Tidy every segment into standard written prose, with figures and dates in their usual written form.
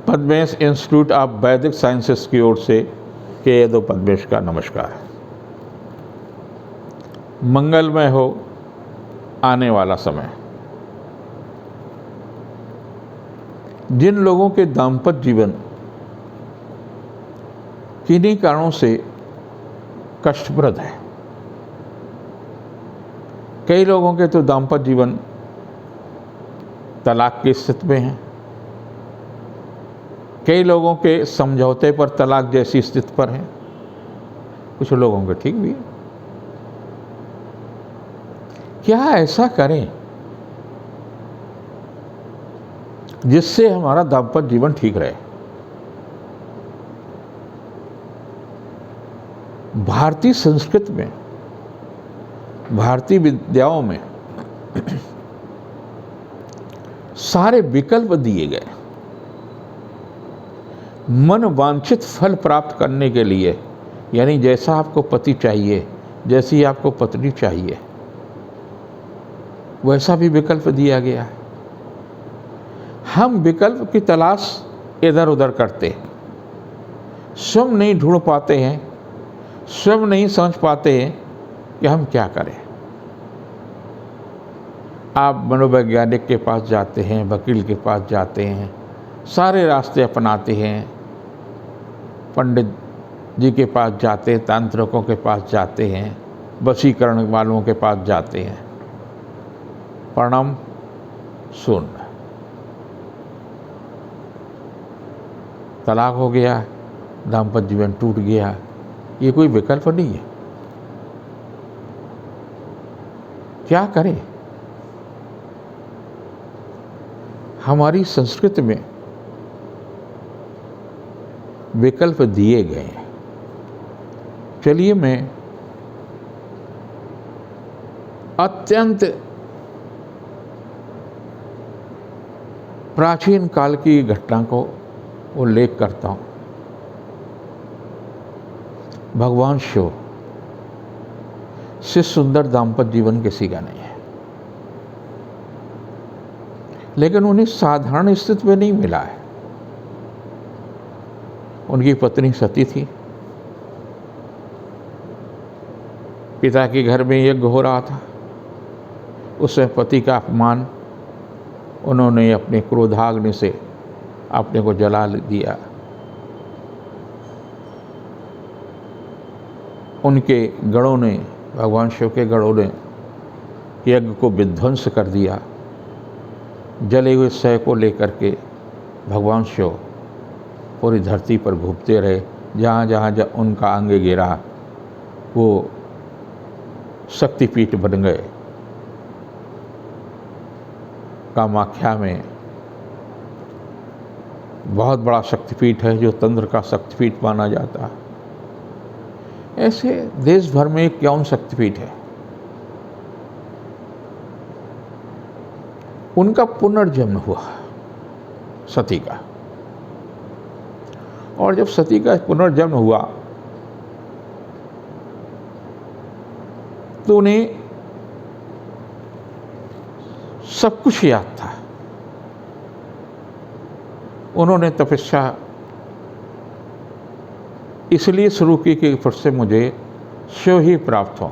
Padmesh institute of वैदिक sciences की ओर से के यदो पद्मेश का नमस्कार। मंगलमय हो आने वाला समय। जिन लोगों के दाम्पत्य जीवन किन्हीं कारणों से कष्टप्रद है, कई लोगों के तो दाम्पत्य जीवन तलाक की स्थिति में है, कई लोगों के समझौते पर तलाक जैसी स्थिति पर है, कुछ लोगों के ठीक भी है। क्या ऐसा करें जिससे हमारा दाम्पत्य जीवन ठीक रहे? भारतीय संस्कृति में, भारतीय विद्याओं में सारे विकल्प दिए गए। मन वांछित फल प्राप्त करने के लिए, यानी जैसा आपको पति चाहिए, जैसी आपको पत्नी चाहिए, वैसा भी विकल्प दिया गया है। हम विकल्प की तलाश इधर उधर करते, स्वयं नहीं ढूंढ पाते हैं, स्वयं नहीं समझ पाते हैं कि हम क्या करें। आप मनोवैज्ञानिक के पास जाते हैं, वकील के पास जाते हैं, सारे रास्ते अपनाते हैं, पंडित जी के पास जाते हैं, तांत्रिकों के पास जाते हैं, वशीकरण वालों के पास जाते हैं, परिणाम शून्य। तलाक हो गया, दाम्पत्य जीवन टूट गया। ये कोई विकल्प नहीं है। क्या करें? हमारी संस्कृति में विकल्प दिए गए हैं। चलिए मैं अत्यंत प्राचीन काल की घटना को उल्लेख करता हूँ। भगवान शिव से सुंदर दाम्पत्य जीवन किसी का नहीं है, लेकिन उन्हें साधारण स्थिति में नहीं मिला है। उनकी पत्नी सती थी, पिता के घर में यज्ञ हो रहा था, उसमें पति का अपमान, उन्होंने अपने क्रोधाग्नि से अपने को जला दिया। उनके गणों ने, भगवान शिव के गणों ने यज्ञ को विध्वंस कर दिया। जले हुए शव को लेकर के भगवान शिव पूरी धरती पर घूमते रहे। जहाँ जहाँ उनका अंग गिरा वो शक्तिपीठ बन गए। कामाख्या में बहुत बड़ा शक्तिपीठ है, जो तंत्र का शक्तिपीठ माना जाता है। ऐसे देश भर में 51 शक्तिपीठ है। उनका पुनर्जन्म हुआ सती का, और जब सती का पुनर्जन्म हुआ तो उन्हें सब कुछ याद था। उन्होंने तपस्या इसलिए शुरू की कि फिर से मुझे शिव ही प्राप्त हो।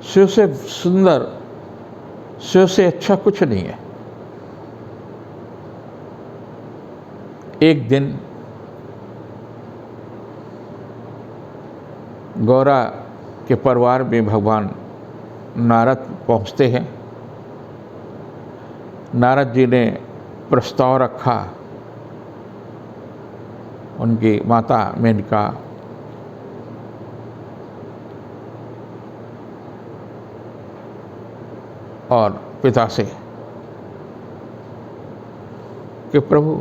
शिव से सुंदर, शिव से अच्छा कुछ नहीं है। एक दिन गौरा के परिवार में भगवान नारद पहुंचते हैं। नारद जी ने प्रस्ताव रखा। उनकी माता मेनका और पिता से कि प्रभु,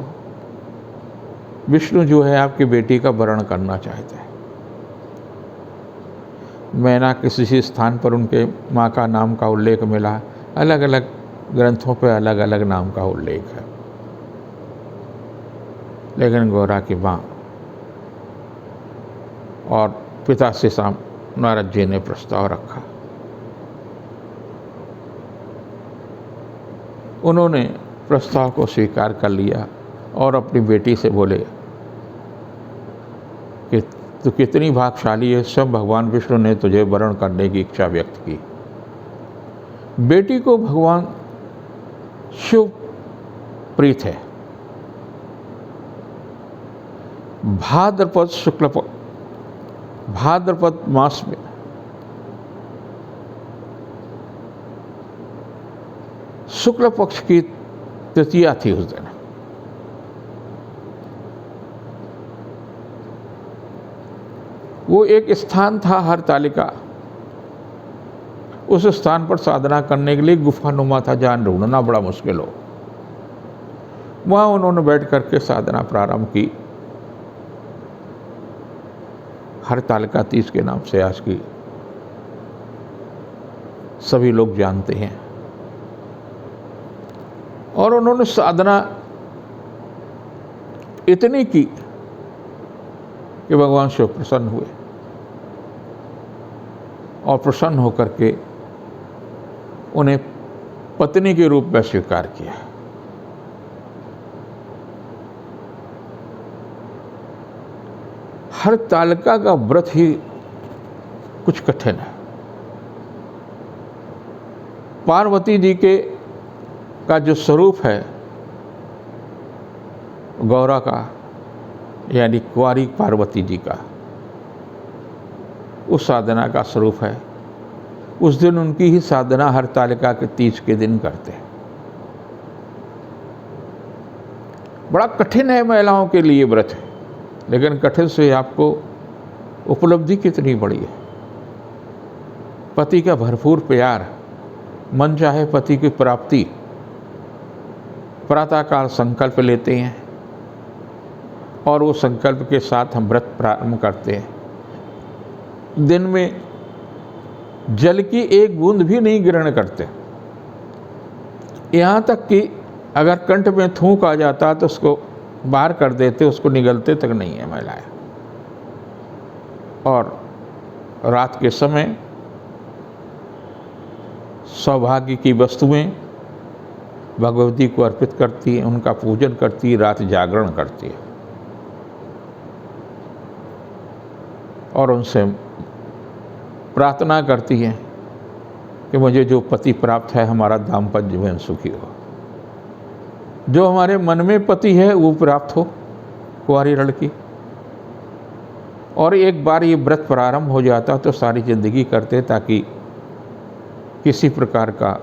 विष्णु जो है आपकी बेटी का वरण करना चाहते हैं। मैना किसी स्थान पर उनके माँ का नाम का उल्लेख मिला, अलग अलग ग्रंथों पर अलग अलग नाम का उल्लेख है, लेकिन गौरा की माँ और पिता से नारद जी ने प्रस्ताव रखा। उन्होंने प्रस्ताव को स्वीकार कर लिया और अपनी बेटी से बोले कि तू कितनी भाग्यशाली है, सब भगवान विष्णु ने तुझे वरण करने की इच्छा व्यक्त की। बेटी को भगवान शिव प्रीत है। भाद्रपद मास में शुक्ल पक्ष की तृतीया थी उस दिन। वो एक स्थान था हरतालिका, उस स्थान पर साधना करने के लिए गुफानुमा था जहाँ ढूंढना बड़ा मुश्किल हो। वहाँ उन्होंने बैठ करके साधना प्रारंभ की। हरतालिका तीज के नाम से आज की सभी लोग जानते हैं। और उन्होंने साधना इतनी की कि भगवान शिव प्रसन्न हुए और प्रसन्न होकर के उन्हें पत्नी के रूप में स्वीकार किया। हरतालिका का व्रत ही कुछ कठिन है। पार्वती जी का जो स्वरूप है गौरा का, यानी कुंवारी पार्वती जी का, उस साधना का स्वरूप है। उस दिन उनकी ही साधना हरतालिका के तीज के दिन करते हैं। बड़ा कठिन है महिलाओं के लिए व्रत है, लेकिन कठिन से आपको उपलब्धि कितनी बड़ी है। पति का भरपूर प्यार, मन चाहे पति की प्राप्ति। प्रातःकाल संकल्प लेते हैं और वो संकल्प के साथ हम व्रत प्रारंभ करते हैं। दिन में जल की एक बूंद भी नहीं ग्रहण करते। यहाँ तक कि अगर कंठ में थूक आ जाता तो उसको बाहर कर देते, उसको निगलते तक नहीं है महिलाएं। और रात के समय सौभाग्य की वस्तुएं भगवती को अर्पित करती है, उनका पूजन करती है, रात जागरण करती है और उनसे प्रार्थना करती है कि मुझे जो पति प्राप्त है हमारा दाम्पत्य जीवन सुखी हो। जो हमारे मन में पति है वो प्राप्त हो, कुंवारी लड़की। और एक बार ये व्रत प्रारंभ हो जाता तो सारी जिंदगी करते, ताकि किसी प्रकार का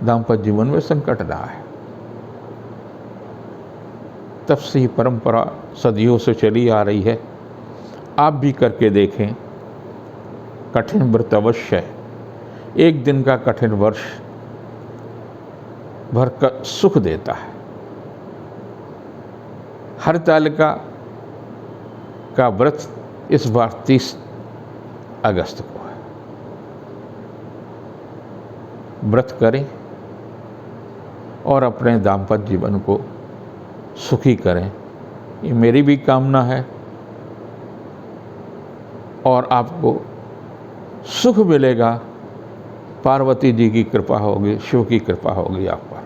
दाम्पत्य जीवन में संकट ना आए। तब से ही परंपरा सदियों से चली आ रही है। आप भी करके देखें। कठिन व्रत अवश्य है। एक दिन का कठिन वर्ष भर का सुख देता है। हरतालिका का व्रत इस बार 30 अगस्त को है। व्रत करें और अपने दाम्पत्य जीवन को सुखी करें, ये मेरी भी कामना है। और आपको सुख मिलेगा, पार्वती जी की कृपा होगी, शिव की कृपा होगी आप पर।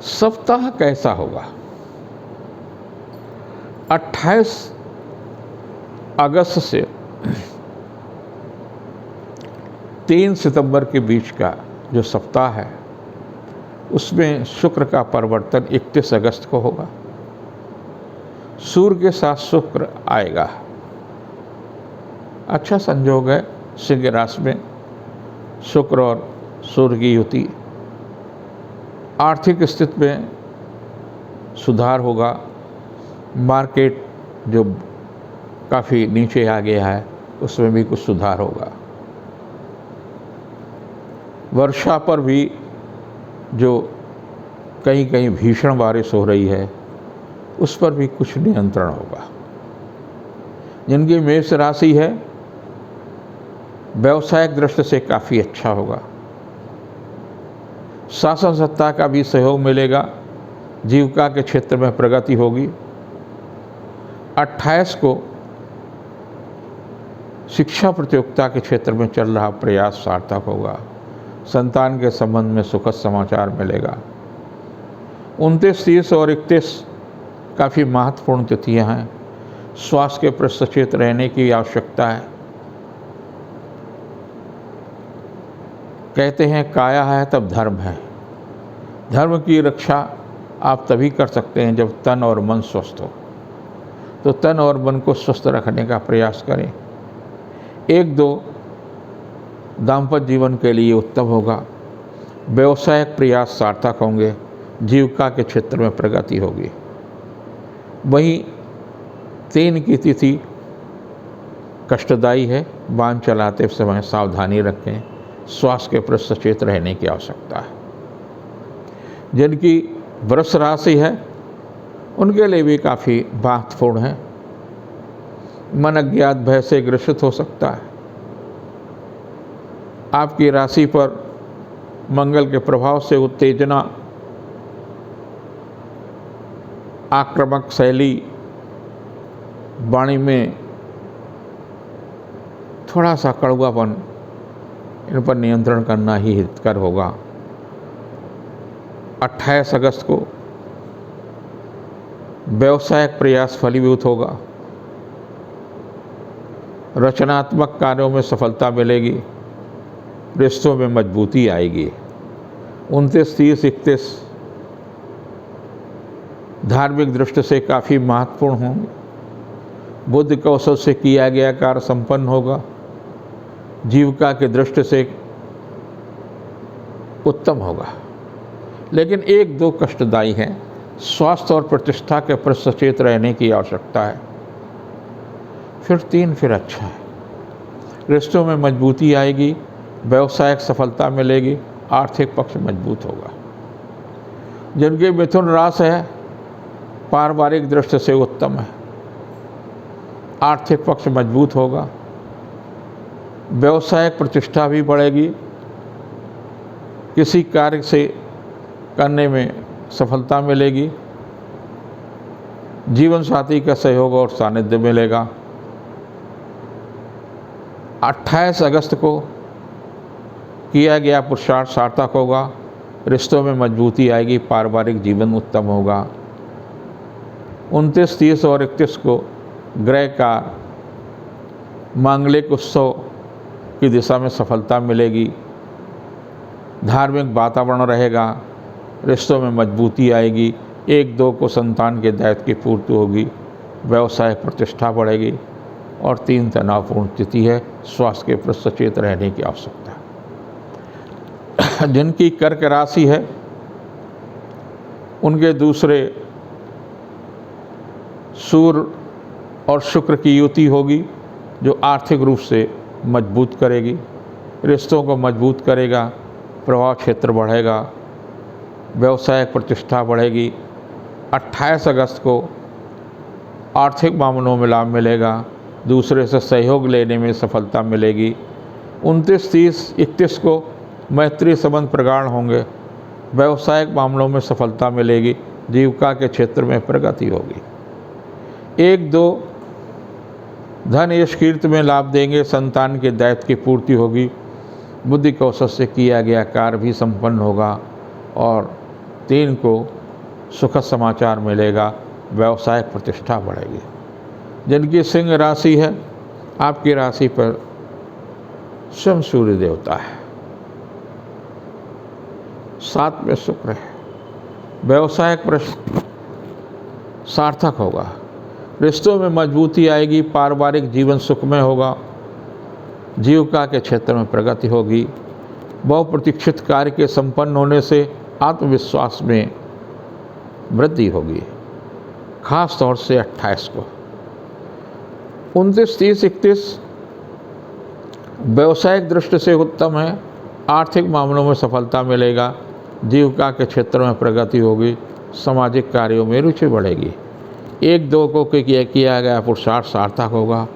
सप्ताह कैसा होगा? 28 अगस्त से 3 सितंबर के बीच का जो सप्ताह है उसमें शुक्र का परिवर्तन 31 अगस्त को होगा। सूर्य के साथ शुक्र आएगा। अच्छा संयोग है, सिंह राशि में शुक्र और सूर्य की युति। आर्थिक स्थिति में सुधार होगा। मार्केट जो काफ़ी नीचे आ गया है उसमें भी कुछ सुधार होगा। वर्षा पर भी जो कहीं कहीं भीषण बारिश हो रही है उस पर भी कुछ नियंत्रण होगा। जिनकी मेष राशि है व्यवसायिक दृष्टि से काफ़ी अच्छा होगा। शासन सत्ता का भी सहयोग मिलेगा। जीविका के क्षेत्र में प्रगति होगी। 28 को शिक्षा प्रतियोगिता के क्षेत्र में चल रहा प्रयास सार्थक होगा। संतान के संबंध में सुखद समाचार मिलेगा। 29, 30 और 31 काफ़ी महत्वपूर्ण तिथियां हैं। स्वास्थ्य के प्रति सचेत रहने की आवश्यकता है। कहते हैं काया है तब धर्म है। धर्म की रक्षा आप तभी कर सकते हैं जब तन और मन स्वस्थ हो। तो तन और मन को स्वस्थ रखने का प्रयास करें। 1-2 दाम्पत्य जीवन के लिए उत्तम होगा। व्यवसायिक प्रयास सार्थक होंगे। जीविका के क्षेत्र में प्रगति होगी। वहीं 3 की तिथि कष्टदायी है। वाहन चलाते समय सावधानी रखें। स्वास्थ्य के प्रति सचेत रहने की आवश्यकता है। जिनकी वृष राशि है उनके लिए भी काफ़ी महत्वपूर्ण है। मन अज्ञात भय से ग्रसित हो सकता है। आपकी राशि पर मंगल के प्रभाव से उत्तेजना, आक्रामक शैली, वाणी में थोड़ा सा कड़वापन, इन पर नियंत्रण करना ही हितकर होगा। 28 अगस्त को व्यवसायिक प्रयास फलीभूत होगा। रचनात्मक कार्यों में सफलता मिलेगी। रिश्तों में मजबूती आएगी। 29, 30, 31 धार्मिक दृष्टि से काफ़ी महत्वपूर्ण होंगे। बुद्धि कौशल से किया गया कार्य संपन्न होगा। जीविका की दृष्टि से उत्तम होगा। लेकिन 1-2 कष्टदायी हैं। स्वास्थ्य और प्रतिष्ठा के प्रति सचेत रहने की आवश्यकता है। फिर 3 फिर अच्छा है। रिश्तों में मजबूती आएगी। व्यवसायिक सफलता मिलेगी। आर्थिक पक्ष मजबूत होगा। जिनके मिथुन राशि है पारिवारिक दृष्टि से उत्तम है। आर्थिक पक्ष मजबूत होगा। व्यवसायिक प्रतिष्ठा भी बढ़ेगी। किसी कार्य से करने में सफलता मिलेगी। जीवन साथी का सहयोग और सानिध्य मिलेगा। 28 अगस्त को किया गया पुरुषार्थ सार्थक होगा। रिश्तों में मजबूती आएगी। पारिवारिक जीवन उत्तम होगा। 29, 30 और 31 को गृह कार्य, मांगलिक उत्सव की दिशा में सफलता मिलेगी। धार्मिक वातावरण रहेगा। रिश्तों में मजबूती आएगी। 1-2 को संतान के दायित्व की पूर्ति होगी। व्यवसायिक प्रतिष्ठा बढ़ेगी। और 3 तनावपूर्ण तिथि है। स्वास्थ्य के प्रति सचेत रहने की आवश्यकता है। जिनकी कर्क राशि है उनके दूसरे सूर्य और शुक्र की युति होगी जो आर्थिक रूप से मजबूत करेगी। रिश्तों को मजबूत करेगा। प्रभाव क्षेत्र बढ़ेगा। व्यवसायिक प्रतिष्ठा बढ़ेगी। 28 अगस्त को आर्थिक मामलों में लाभ मिलेगा। दूसरे से सहयोग लेने में सफलता मिलेगी। 29, 30, 31 को मैत्री संबंध प्रगाढ़ होंगे। व्यवसायिक मामलों में सफलता मिलेगी। जीविका के क्षेत्र में प्रगति होगी। 1-2 धन यश कीर्ति में लाभ देंगे। संतान के दायित्व की पूर्ति होगी। बुद्धि कौशल से किया गया कार्य भी संपन्न होगा। और 3 को सुखद समाचार मिलेगा। व्यवसायिक प्रतिष्ठा बढ़ेगी। जिनकी सिंह राशि है आपकी राशि पर स्वयं सूर्य देवता है। 7 में शुक्र है। व्यवसायिक प्रश्न सार्थक होगा। रिश्तों में मजबूती आएगी। पारिवारिक जीवन सुखमय होगा। जीविका के क्षेत्र में प्रगति होगी। बहुप्रतीक्षित कार्य के संपन्न होने से आत्मविश्वास में वृद्धि होगी। खास तौर से 28 को। 29, 30, 31 व्यवसायिक दृष्टि से उत्तम है। आर्थिक मामलों में सफलता मिलेगा। जीविका के क्षेत्र में प्रगति होगी। सामाजिक कार्यों में रुचि बढ़ेगी। 1-2 को किया गया पुरुषार्थ सार्थक होगा।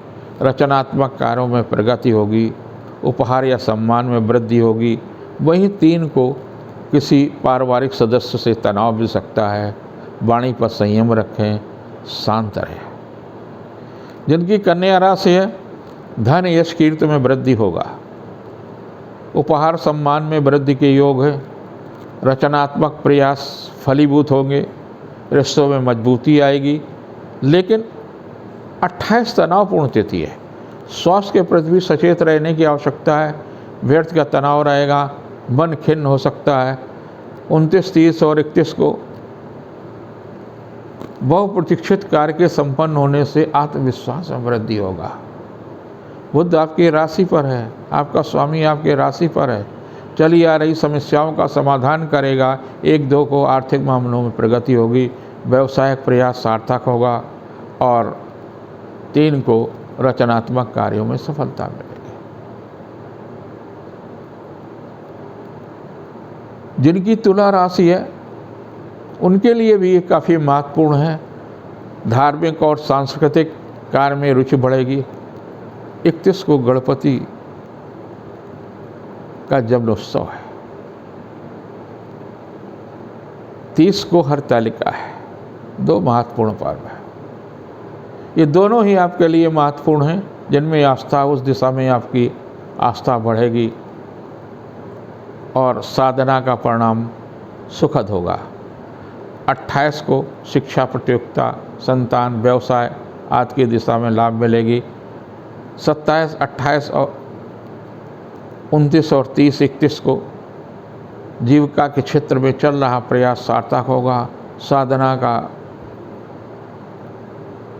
रचनात्मक कार्यों में प्रगति होगी। उपहार या सम्मान में वृद्धि होगी। वहीं 3 को किसी पारिवारिक सदस्य से तनाव भी सकता है। वाणी पर संयम रखें। शांत रहें। जिनकी कन्या राशि है धन यश कीर्ति में वृद्धि होगा। उपहार सम्मान में वृद्धि के योग है। रचनात्मक प्रयास फलीभूत होंगे, रिश्तों में मजबूती आएगी। लेकिन 28 तनावपूर्ण तिथि है, स्वास्थ्य के प्रति भी सचेत रहने की आवश्यकता है। व्यर्थ का तनाव रहेगा, मन खिन्न हो सकता है। 29, 30 और 31 को बहुप्रतीक्षित कार्य के संपन्न होने से आत्मविश्वास में वृद्धि होगा। बुध आपकी राशि पर है, आपका स्वामी आपके राशि पर है, चली आ रही समस्याओं का समाधान करेगा। 1-2 को आर्थिक मामलों में प्रगति होगी, व्यवसायिक प्रयास सार्थक होगा और 3 को रचनात्मक कार्यों में सफलता मिलेगी। जिनकी तुला राशि है उनके लिए भी ये काफ़ी महत्वपूर्ण है। धार्मिक और सांस्कृतिक कार्य में रुचि बढ़ेगी। 31 को गणपति का जन्मोत्सव है, 30 को हरतालिका है। 2 महत्वपूर्ण पर्व है। ये दोनों ही आपके लिए महत्वपूर्ण हैं, जिनमें आस्था, उस दिशा में आपकी आस्था बढ़ेगी और साधना का परिणाम सुखद होगा। 28 को शिक्षा प्रतियोगिता, संतान, व्यवसाय आदि की दिशा में लाभ मिलेगी। 27, 28 और 29 और 30, 31 को जीविका के क्षेत्र में चल रहा प्रयास सार्थक होगा। साधना का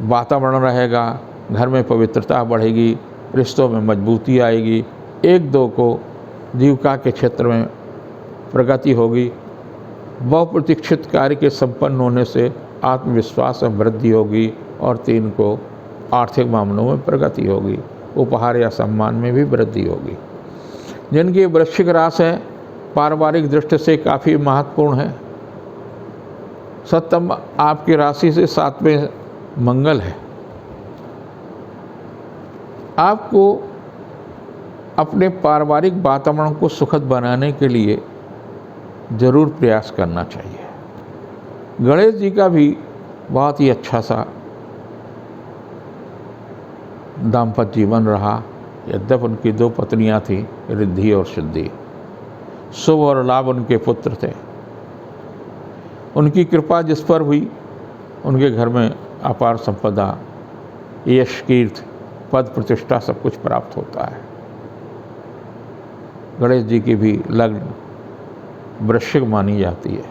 वातावरण रहेगा, घर में पवित्रता बढ़ेगी, रिश्तों में मजबूती आएगी। 1-2 को जीविका के क्षेत्र में प्रगति होगी। बहुप्रतीक्षित कार्य के संपन्न होने से आत्मविश्वास में वृद्धि होगी और 3 को आर्थिक मामलों में प्रगति होगी। उपहार या सम्मान में भी वृद्धि होगी। जिनकी वृश्चिक राशि है, पारिवारिक दृष्टि से काफ़ी महत्वपूर्ण है। सप्तम आपकी राशि से 7वें मंगल है। आपको अपने पारिवारिक वातावरण को सुखद बनाने के लिए ज़रूर प्रयास करना चाहिए। गणेश जी का भी बहुत ही अच्छा सा दाम्पत्य जीवन रहा। यद्यप उनकी 2 पत्नियां थीं, रिद्धि और सिद्धि। शुभ और लाभ उनके पुत्र थे। उनकी कृपा जिस पर हुई, उनके घर में अपार संपदा, यश, कीर्ति, पद, प्रतिष्ठा सब कुछ प्राप्त होता है। गणेश जी की भी लग्न वृश्चिक मानी जाती है।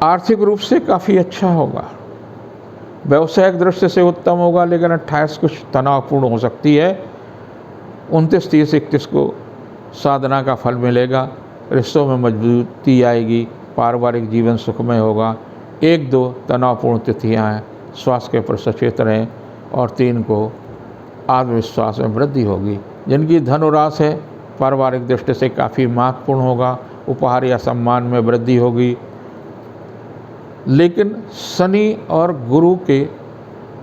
आर्थिक रूप से काफ़ी अच्छा होगा। व्यवसायिक दृष्टि से उत्तम होगा, लेकिन 28 कुछ तनावपूर्ण हो सकती है। 29, 30, 31 को साधना का फल मिलेगा, रिश्तों में मजबूती आएगी, पारिवारिक जीवन सुखमय होगा। 1-2 तनावपूर्ण तिथियाँ हैं, स्वास्थ्य के प्रति सचेत रहें और 3 को आत्मविश्वास में वृद्धि होगी। जिनकी धनुराशि है, पारिवारिक दृष्टि से काफ़ी महत्वपूर्ण होगा। उपहार या सम्मान में वृद्धि होगी। लेकिन शनि और गुरु के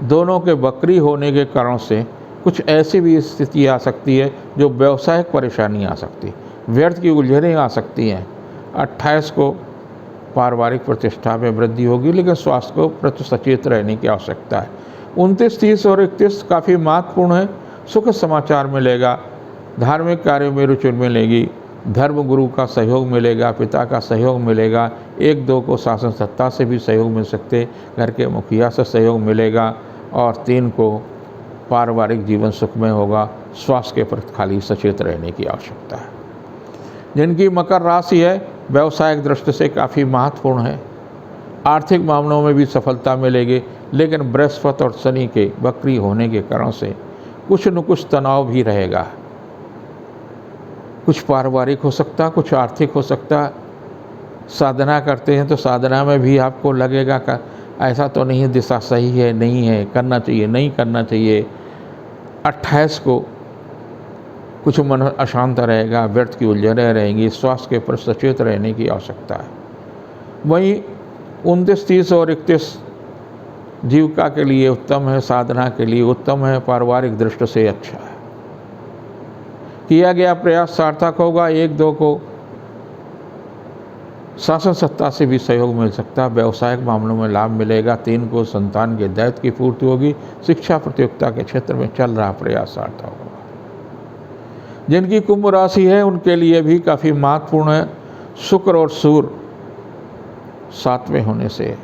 दोनों के वक्री होने के कारण से कुछ ऐसी भी स्थिति आ सकती है जो व्यवसायिक परेशानी आ सकती है, व्यर्थ की उलझनें आ सकती हैं। 28 को पारिवारिक प्रतिष्ठा में वृद्धि होगी, लेकिन स्वास्थ्य को प्रति सचेत रहने की आवश्यकता है। 29, 30 और 31 काफ़ी महत्वपूर्ण है। सुख समाचार मिलेगा, धार्मिक कार्यों में रुचि मिलेगी, धर्म गुरु का सहयोग मिलेगा, पिता का सहयोग मिलेगा। 1-2 को शासन सत्ता से भी सहयोग मिल सकते, घर के मुखिया से सहयोग मिलेगा और 3 को पारिवारिक जीवन सुखमय होगा। स्वास्थ्य के प्रति खाली सचेत रहने की आवश्यकता है। जिनकी मकर राशि है, व्यवसायिक दृष्टि से काफ़ी महत्वपूर्ण है। आर्थिक मामलों में भी सफलता मिलेगी, लेकिन बृहस्पति और शनि के वक्री होने के कारण से कुछ न कुछ तनाव भी रहेगा। कुछ पारिवारिक हो सकता, कुछ आर्थिक हो सकता। साधना करते हैं तो साधना में भी आपको लगेगा कि ऐसा तो नहीं, दिशा सही है, नहीं है, करना चाहिए, नहीं करना चाहिए। 28 को कुछ मन अशांत रहेगा, व्यर्थ की उलझनें रहेंगी, स्वास्थ्य के प्रति सचेत रहने की आवश्यकता है। वहीं 29, 30 और 31 जीविका के लिए उत्तम है, साधना के लिए उत्तम है, पारिवारिक दृष्टि से अच्छा है। किया गया प्रयास सार्थक होगा। 1-2 को शासन सत्ता से भी सहयोग मिल सकता है, व्यवसायिक मामलों में लाभ मिलेगा। 3 को संतान के दायित्व की पूर्ति होगी, शिक्षा प्रतियोगिता के क्षेत्र में चल रहा प्रयास सार्थक होगा। जिनकी कुंभ राशि है, उनके लिए भी काफ़ी महत्वपूर्ण है। शुक्र और सूर्य साथ में होने से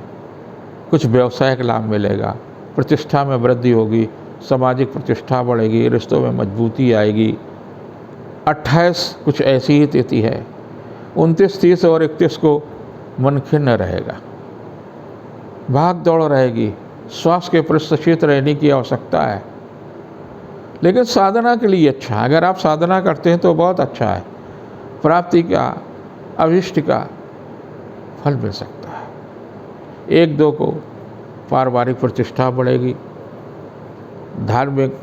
कुछ व्यवसायिक लाभ मिलेगा, प्रतिष्ठा में वृद्धि होगी, सामाजिक प्रतिष्ठा बढ़ेगी, रिश्तों में मजबूती आएगी। 28 कुछ ऐसी ही तिथि है। 29, 30 और 31 को मन खिन्न रहेगा, भाग दौड़ रहेगी, स्वास्थ्य के प्रति सचेत रहने की आवश्यकता है। लेकिन साधना के लिए अच्छा है, अगर आप साधना करते हैं तो बहुत अच्छा है, प्राप्ति का, अभिष्ट का फल मिल सकता है। 1-2 को पारिवारिक प्रतिष्ठा बढ़ेगी, धार्मिक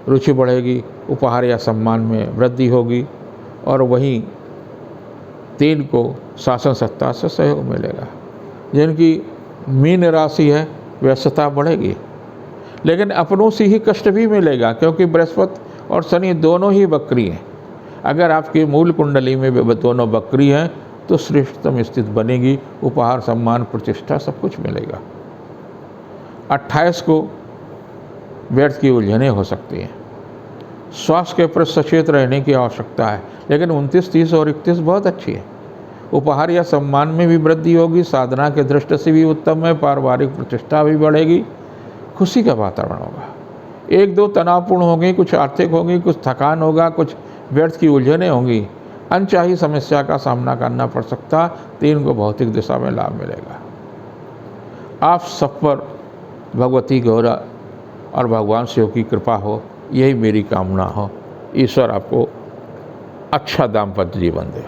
रुचि बढ़ेगी, उपहार या सम्मान में वृद्धि होगी। और वहीं 3 को शासन सत्ता से सहयोग मिलेगा। जिनकी मीन राशि है व्यस्तता बढ़ेगी, लेकिन अपनों से ही कष्ट भी मिलेगा, क्योंकि बृहस्पति और शनि दोनों ही वक्री हैं। अगर आपकी मूल कुंडली में दोनों वक्री हैं तो श्रेष्ठतम स्थिति बनेगी, उपहार, सम्मान, प्रतिष्ठा सब कुछ मिलेगा। 28 को व्यर्थ की उलझनें हो सकती हैं, स्वास्थ्य के प्रति सचेत रहने की आवश्यकता है। लेकिन 29, 30 और 31 बहुत अच्छी है, उपहार या सम्मान में भी वृद्धि होगी, साधना के दृष्टि से भी उत्तम है, पारिवारिक प्रतिष्ठा भी बढ़ेगी, खुशी का वातावरण होगा। 1-2 तनावपूर्ण होंगी, कुछ आर्थिक होंगी, कुछ थकान होगा, कुछ व्यर्थ की उलझनें होंगी, अनचाही समस्या का सामना करना पड़ सकता। 3 को भौतिक दिशा में लाभ मिलेगा। आप सब पर भगवती गौरा और भगवान शिव की कृपा हो, यही मेरी कामना हो। ईश्वर आपको अच्छा दाम्पत्य जीवन दे।